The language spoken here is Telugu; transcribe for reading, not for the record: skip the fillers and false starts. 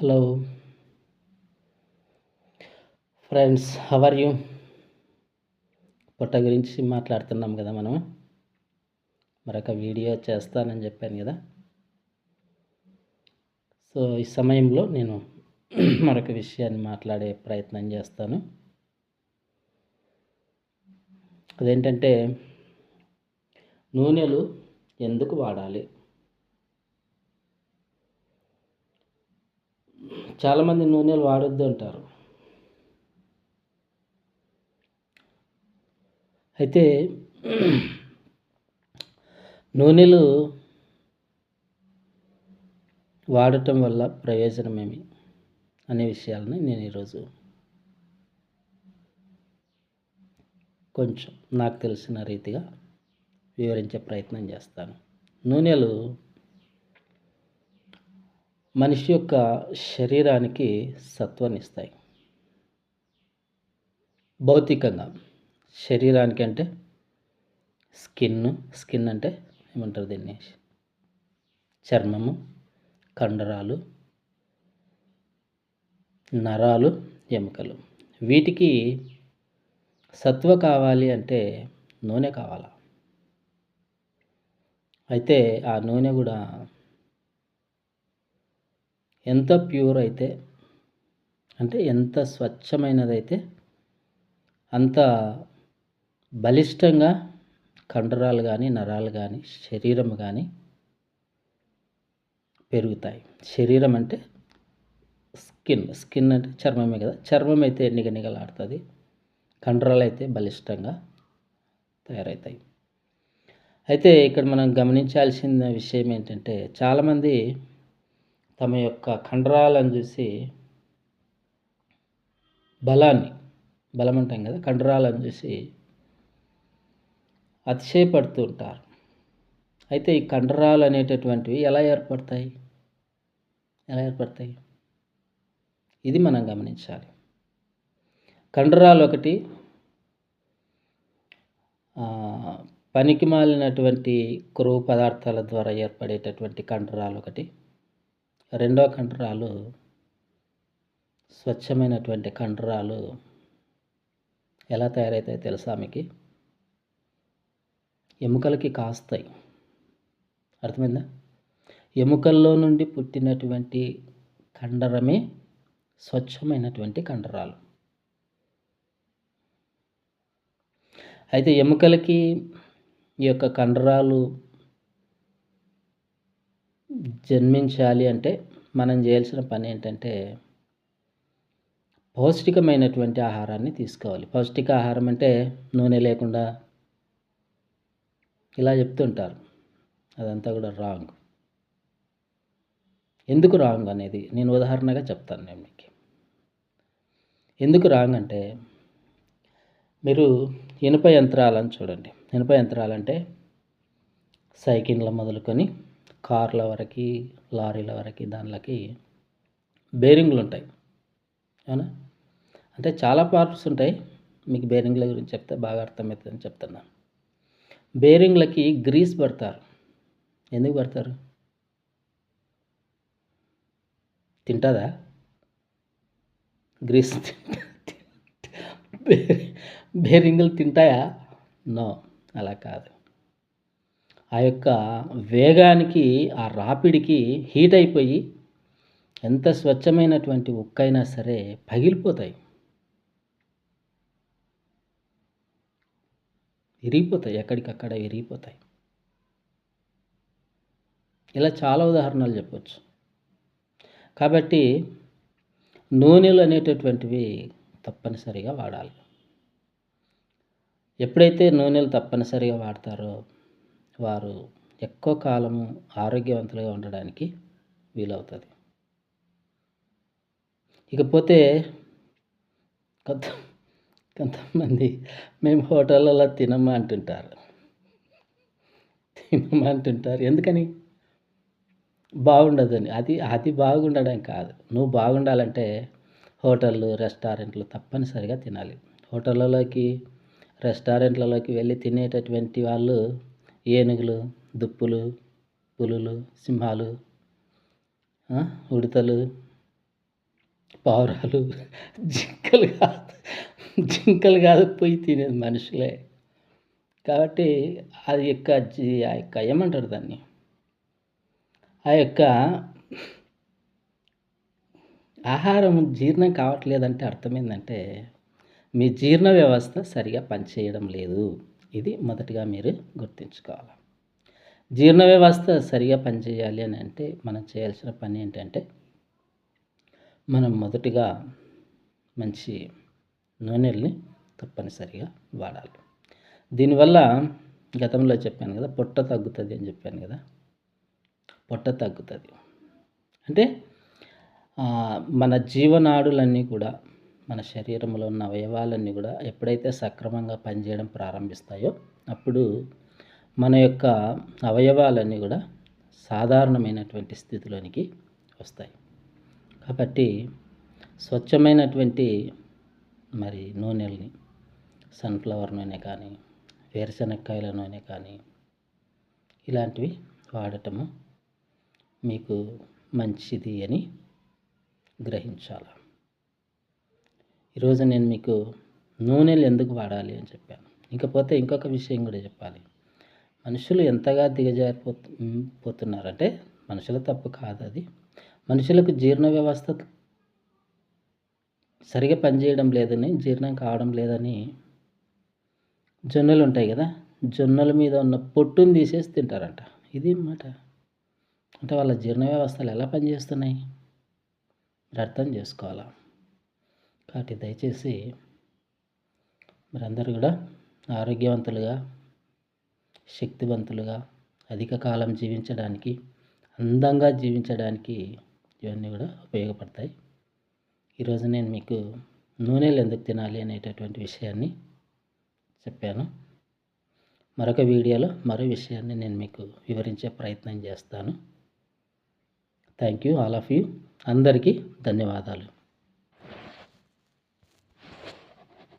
Hello friends, how are you? పొట్ట గురించి మాట్లాడుతున్నాం కదా మనం. మరొక వీడియో చేస్తానని చెప్పాను కదా. సో ఈ సమయంలో నేను మరొక విషయాన్ని మాట్లాడే ప్రయత్నం చేస్తాను. అదేంటంటే, నూనెలు ఎందుకు వాడాలి? చాలామంది నూనెలు వాడొద్దు అంటారు. అయితే నూనెలు వాడటం వల్ల ప్రయోజనమేమి అనే విషయాలని నేను ఈరోజు కొంచెం నాకు తెలిసిన రీతిగా వివరించే ప్రయత్నం చేస్తాను. నూనెలు మనిషి యొక్క శరీరానికి సత్వాన్నిస్తాయి. భౌతికంగా శరీరానికి అంటే స్కిన్ అంటే ఏమంటారు దీన్ని, చర్మము, కండరాలు, నరాలు, ఎముకలు, వీటికి సత్వ కావాలి అంటే నూనె కావాలా. అయితే ఆ నూనె కూడా ఎంత ప్యూర్ అయితే, అంటే ఎంత స్వచ్ఛమైనదైతే అంత బలిష్టంగా కండరాలు కానీ, నరాలు కానీ, శరీరం కానీ పెరుగుతాయి. శరీరం అంటే స్కిన్ అంటే చర్మమే కదా. చర్మం అయితే నిగనిగలాడుతుంది, కండరాలు అయితే బలిష్టంగా తయారవుతాయి. అయితే ఇక్కడ మనం గమనించాల్సిన విషయం ఏంటంటే, చాలామంది తమ యొక్క కండరాలను చూసి బలం అంటాం కదా, కండరాలను చూసి అతిశయపడుతూ ఉంటారు. అయితే ఈ కండరాలు అనేటటువంటివి ఎలా ఏర్పడతాయి? ఇది మనం గమనించాలి. కండరాలు ఒకటి పనికి మాలినటువంటి కొవ్వు పదార్థాల ద్వారా ఏర్పడేటటువంటి కండరాలు ఒకటి. రెండో కండరాలు స్వచ్ఛమైనటువంటి కండరాలు ఎలా తయారవుతాయి తెలుసా మీకు? ఎముకలకి కాస్తాయి. అర్థమైందా? ఎముకల్లో నుండి పుట్టినటువంటి కండరమే స్వచ్ఛమైనటువంటి కండరాలు. అయితే ఎముకలకి ఈ యొక్క కండరాలు జన్మించాలి అంటే మనం చేయాల్సిన పని ఏంటంటే, పౌష్టికమైనటువంటి ఆహారాన్ని తీసుకోవాలి. పౌష్టిక ఆహారం అంటే నూనె లేకుండా ఇలా చెప్తుంటారు. అదంతా కూడా రాంగ్. ఎందుకు రాంగ్ అనేది నేను ఉదాహరణగా చెప్తాను నేను మీకు. ఎందుకు రాంగ్ అంటే, మీరు ఇనుప యంత్రాలను చూడండి. ఇనుప యంత్రాలంటే సైకిళ్ళ మొదలుకొని కార్ల వరకు, లారీల వరకు, దానిలోకి బేరింగ్లు ఉంటాయి. అవునా? అంటే చాలా పార్ట్స్ ఉంటాయి. మీకు బేరింగ్ల గురించి చెప్తే బాగా అర్థమవుతుందని చెప్తున్నాను. బేరింగ్లకి గ్రీస్ పడతారు. ఎందుకు పడతారు? తింటుందా గ్రీస్? బేరింగ్లు తింటాయా? నో, అలా కాదు. ఆ యొక్క వేగానికి, ఆ రాపిడికి హీట్ అయిపోయి ఎంత స్వచ్ఛమైనటువంటి ఉక్కైనా సరే పగిలిపోతాయి, విరిగిపోతాయి, ఎక్కడికక్కడ విరిగిపోతాయి. ఇలా చాలా ఉదాహరణలు చెప్పవచ్చు. కాబట్టి నూనెలు అనేటటువంటివి తప్పనిసరిగా వాడాలి. ఎప్పుడైతే నూనెలు తప్పనిసరిగా వాడతారో వారు ఎక్కువ కాలము ఆరోగ్యవంతులుగా ఉండడానికి వీలవుతుంది. ఇకపోతే కొంతమంది మేము హోటళ్ళలో తినమంటుంటారు. ఎందుకని? బాగుండదని. అది బాగుండడం కాదు. నువ్వు బాగుండాలంటే హోటళ్ళు, రెస్టారెంట్లు తప్పనిసరిగా తినాలి. హోటళ్ళలోకి, రెస్టారెంట్లలోకి వెళ్ళి తినేటటువంటి వాళ్ళు ఏనుగులు, దుప్పులు, పులులు, సింహాలు, ఉడతలు, పావురాలు, జింకలు కాదు జింకలు కాదు పోయి తినేది మనుషులే. కాబట్టి అది యొక్క ఆ యొక్క ఏమంటారు దాన్ని? ఆ యొక్క ఆహారం జీర్ణం కావట్లేదంటే అర్థమేందంటే, మీ జీర్ణ వ్యవస్థ సరిగా పనిచేయడం లేదు. ఇది మొదటిగా మీరు గుర్తుంచుకోవాలి. జీర్ణ వ్యవస్థ సరిగా పనిచేయాలి అని అంటే మనం చేయాల్సిన పని ఏంటంటే, మనం మొదటిగా మంచి నూనెల్ని తప్పనిసరిగా వాడాలి. దీనివల్ల గతంలో చెప్పాను కదా, పొట్ట తగ్గుతుంది అని చెప్పాను కదా. పొట్ట తగ్గుతుంది అంటే మన జీవనాడులన్నీ కూడా, మన శరీరంలో ఉన్న అవయవాలన్నీ కూడా ఎప్పుడైతే సక్రమంగా పనిచేయడం ప్రారంభిస్తాయో, అప్పుడు మన యొక్క అవయవాలన్నీ కూడా సాధారణమైనటువంటి స్థితిలోనికి వస్తాయి. కాబట్టి స్వచ్ఛమైనటువంటి మరి నూనెల్ని, సన్‌ఫ్లవర్ నూనె కానీ, వేరుశనక్కాయల నూనె కానీ, ఇలాంటివి వాడటము మీకు మంచిది అని గ్రహించాలి. ఈరోజు నేను మీకు నూనెలు ఎందుకు వాడాలి అని చెప్పాను. ఇకపోతే ఇంకొక విషయం కూడా చెప్పాలి. మనుషులు ఎంతగా పోతున్నారంటే, మనుషుల తప్పు కాదు అది. మనుషులకు జీర్ణ వ్యవస్థ సరిగా పనిచేయడం లేదని, జీర్ణం కావడం లేదని జొన్నలు ఉంటాయి కదా, జొన్నల మీద ఉన్న పొట్టుని తీసేసి తింటారంట. ఇది మాట. అంటే వాళ్ళ జీర్ణ వ్యవస్థలు ఎలా పనిచేస్తున్నాయి మీరు అర్థం చేసుకోవాలా. కాబట్టి దయచేసి మీరందరూ కూడా ఆరోగ్యవంతులుగా, శక్తివంతులుగా, అధిక కాలం జీవించడానికి, అందంగా జీవించడానికి ఇవన్నీ కూడా ఉపయోగపడతాయి. ఈరోజు నేను మీకు నూనెలు ఎందుకు తినాలి అనేటటువంటి విషయాన్ని చెప్పాను. మరొక వీడియోలో మరో విషయాన్ని నేను మీకు వివరించే ప్రయత్నం చేస్తాను. Thank you all of you. అందరికీ ధన్యవాదాలు.